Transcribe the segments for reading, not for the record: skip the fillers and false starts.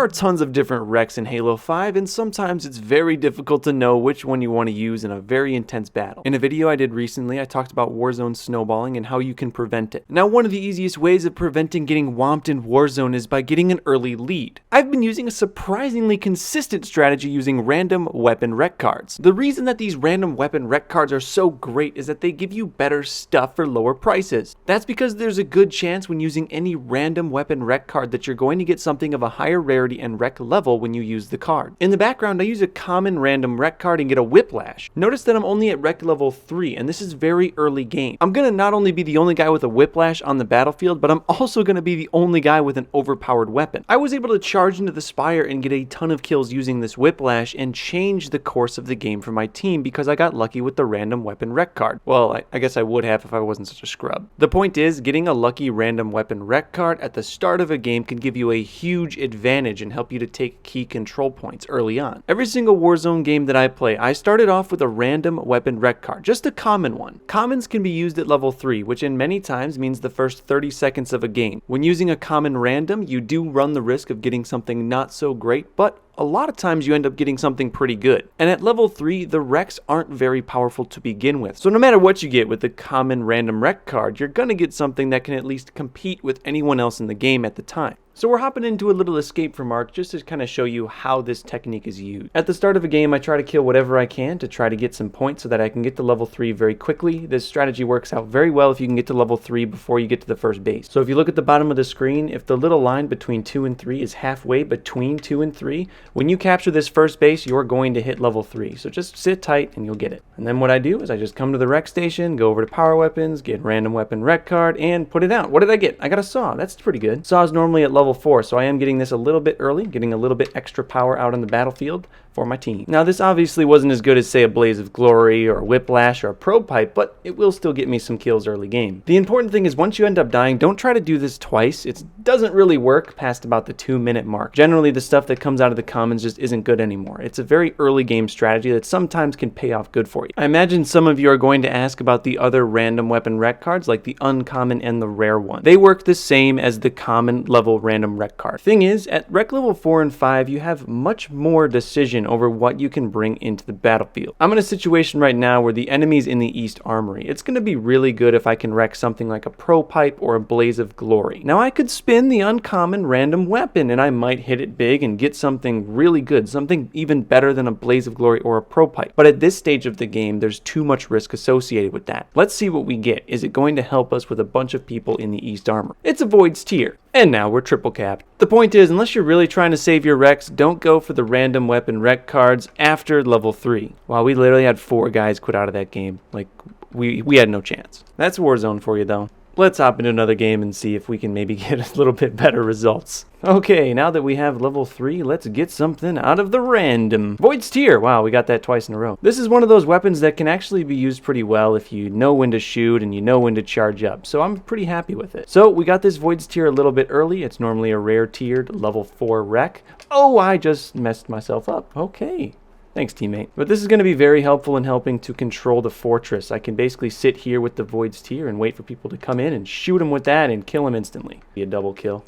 are tons of different REQs in Halo 5, and sometimes it's very difficult to know which one you want to use in a very intense battle. In a video I did recently, I talked about Warzone snowballing and how you can prevent it. Now, one of the easiest ways of preventing getting whomped in Warzone is by getting an early lead. I've been using a surprisingly consistent strategy using random weapon REQ cards. The reason that these random weapon REQ cards are so great is that they give you better stuff for lower prices. That's because there's a good chance when using any random weapon REQ card that you're going to get something of a higher rarity and REQ level when you use the card. In the background, I use a common random REQ card and get a whiplash. Notice that I'm only at REQ level 3, and this is very early game. I'm gonna not only be the only guy with a whiplash on the battlefield, but I'm also gonna be the only guy with an overpowered weapon. I was able to charge into the spire and get a ton of kills using this whiplash and change the course of the game for my team because I got lucky with the random weapon REQ card. Well, I guess I would have if I wasn't such a scrub. The point is, getting a lucky random weapon REQ card at the start of a game can give you a huge advantage and help you to take key control points early on. Every single Warzone game that I play, I started off with a random weapon REQ card, just a common one. Commons can be used at level 3, which in many times means the first 30 seconds of a game. When using a common random, you do run the risk of getting something not so great, but a lot of times you end up getting something pretty good. And at level 3, the REQs aren't very powerful to begin with. So no matter what you get with the common random REQ card, you're gonna get something that can at least compete with anyone else in the game at the time. So we're hopping into a little escape from ARC just to kind of show you how this technique is used. At the start of a game, I try to kill whatever I can to try to get some points so that I can get to level 3 very quickly. This strategy works out very well if you can get to level 3 before you get to the first base. So if you look at the bottom of the screen, if the little line between 2 and 3 is halfway between 2 and 3, when you capture this first base, you're going to hit level 3. So just sit tight and you'll get it. And then what I do is I just come to the REQ station, go over to power weapons, get random weapon REQ card, and put it out. What did I get? I got a saw. That's pretty good. Saw is normally at level 4, so I am getting this a little bit early, getting a little bit extra power out on the battlefield for my team. Now, this obviously wasn't as good as, say, a Blaze of Glory or a Whiplash or a Pro Pipe, but it will still get me some kills early game. The important thing is once you end up dying, don't try to do this twice. It doesn't really work past about the 2-minute mark. Generally, the stuff that comes out of the commons just isn't good anymore. It's a very early game strategy that sometimes can pay off good for you. I imagine some of you are going to ask about the other random weapon REQ cards, like the uncommon and the rare one. They work the same as the common level random REQ card. Thing is, at REQ level 4 and 5, you have much more decision over what you can bring into the battlefield. I'm in a situation right now where the enemy's in the East Armory. It's going to be really good if I can wreck something like a Pro Pipe or a Blaze of Glory. Now, I could spin the uncommon random weapon and I might hit it big and get something really good, something even better than a Blaze of Glory or a Pro Pipe. But at this stage of the game, there's too much risk associated with that. Let's see what we get. Is it going to help us with a bunch of people in the East Armor? It's a Void's tier. And now we're triple capped. The point is, unless you're really trying to save your REQs, don't go for the random weapon REQ cards after level 3. Wow, we literally had 4 guys quit out of that game. Like, we had no chance. That's Warzone for you, though. Let's hop into another game and see if we can maybe get a little bit better results. Okay, now that we have level 3, let's get something out of the random. Void's tier. Wow, we got that twice in a row. This is one of those weapons that can actually be used pretty well if you know when to shoot and you know when to charge up. So I'm pretty happy with it. So we got this Void's tier a little bit early. It's normally a rare tiered level 4 REQ. Oh, I just messed myself up. Okay. Thanks, teammate. But this is going to be very helpful in helping to control the fortress. I can basically sit here with the Void's tier and wait for people to come in and shoot them with that and kill them instantly. Be a double kill.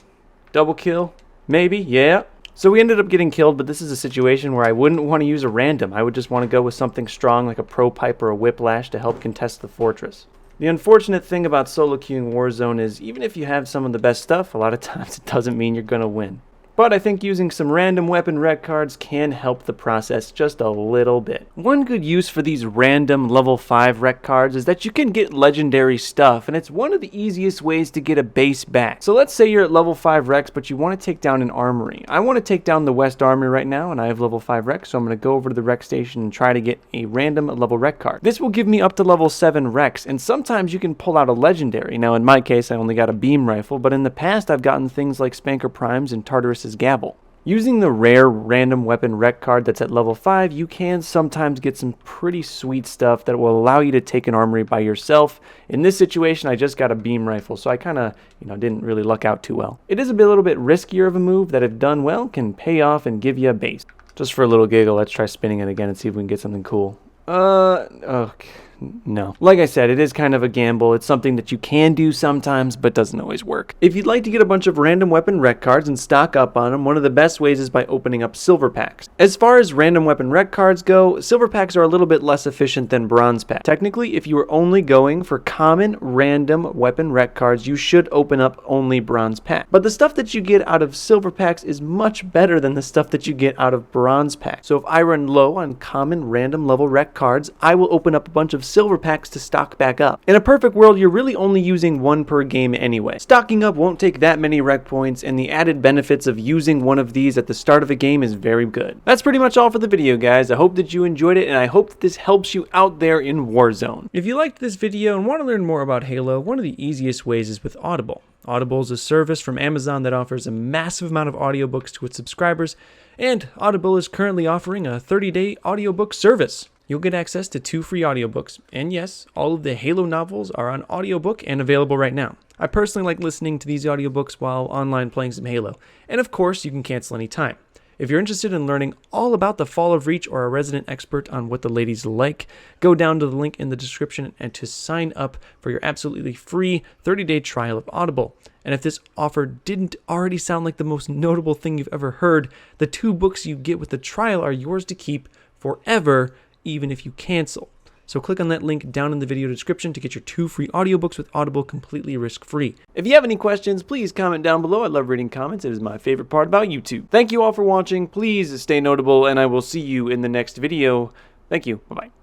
Double kill? Maybe? Yeah. So we ended up getting killed, but this is a situation where I wouldn't want to use a random. I would just want to go with something strong like a Pro Pipe or a Whiplash to help contest the fortress. The unfortunate thing about solo queuing Warzone is even if you have some of the best stuff, a lot of times it doesn't mean you're going to win. But I think using some random weapon REQ cards can help the process just a little bit. One good use for these random level 5 REQ cards is that you can get legendary stuff, and it's one of the easiest ways to get a base back. So let's say you're at level 5 REQs, but you want to take down an armory. I want to take down the West Armory right now, and I have level 5 REQs, so I'm going to go over to the REQ station and try to get a random level REQ card. This will give me up to level 7 REQs, and sometimes you can pull out a legendary. Now in my case, I only got a beam rifle, but in the past I've gotten things like Spanker Primes and Tartarus's Gavel. Using the rare random weapon REQ card that's at level 5, you can sometimes get some pretty sweet stuff that will allow you to take an armory by yourself. In this situation, I just got a beam rifle, so I kind of, didn't really luck out too well. It is a little bit riskier of a move that, if done well, can pay off and give you a base. Just for a little giggle, let's try spinning it again and see if we can get something cool. Okay. no. Like I said, it is kind of a gamble. It's something that you can do sometimes, but doesn't always work. If you'd like to get a bunch of random weapon rec cards and stock up on them, one of the best ways is by opening up silver packs. As far as random weapon rec cards go, silver packs are a little bit less efficient than bronze packs. Technically, if you are only going for common random weapon rec cards, you should open up only bronze packs. But the stuff that you get out of silver packs is much better than the stuff that you get out of bronze packs. So if I run low on common random level rec cards, I will open up a bunch of silver packs to stock back up. In a perfect world, you're really only using one per game anyway. Stocking up won't take that many rec points, and the added benefits of using one of these at the start of a game is very good. That's pretty much all for the video, guys. I hope that you enjoyed it, and I hope that this helps you out there in Warzone. If you liked this video and want to learn more about Halo, one of the easiest ways is with Audible. Audible is a service from Amazon that offers a massive amount of audiobooks to its subscribers, and Audible is currently offering a 30-day audiobook service. You'll get access to 2 free audiobooks, and yes, all of the Halo novels are on audiobook and available right now. I personally like listening to these audiobooks while online playing some Halo, and of course, you can cancel anytime. If you're interested in learning all about the Fall of Reach or a resident expert on what the ladies like, go down to the link in the description and to sign up for your absolutely free 30-day trial of Audible. And if this offer didn't already sound like the most notable thing you've ever heard, the 2 books you get with the trial are yours to keep forever, even if you cancel. So click on that link down in the video description to get your 2 free audiobooks with Audible completely risk-free. If you have any questions, please comment down below. I love reading comments. It is my favorite part about YouTube. Thank you all for watching. Please stay notable, and I will see you in the next video. Thank you. Bye-bye.